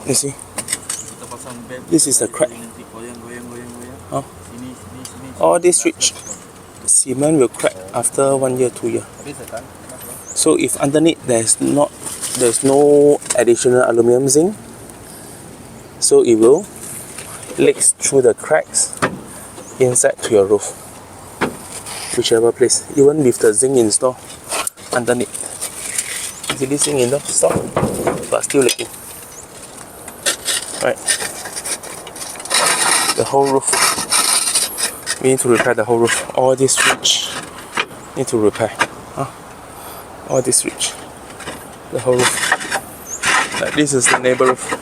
You see? This is a crack. Huh? All this switch cement will crack after 1 year, 2 years. So if underneath there's no additional aluminum zinc, so it will leak through the cracks inside to your roof, whichever place, even with the zinc installed underneath. See this zinc installed, but still leaking. Right, the whole roof. We need to repair the whole roof. All this switch need to repair. All this switch, the whole roof. Like this is the neighbor roof.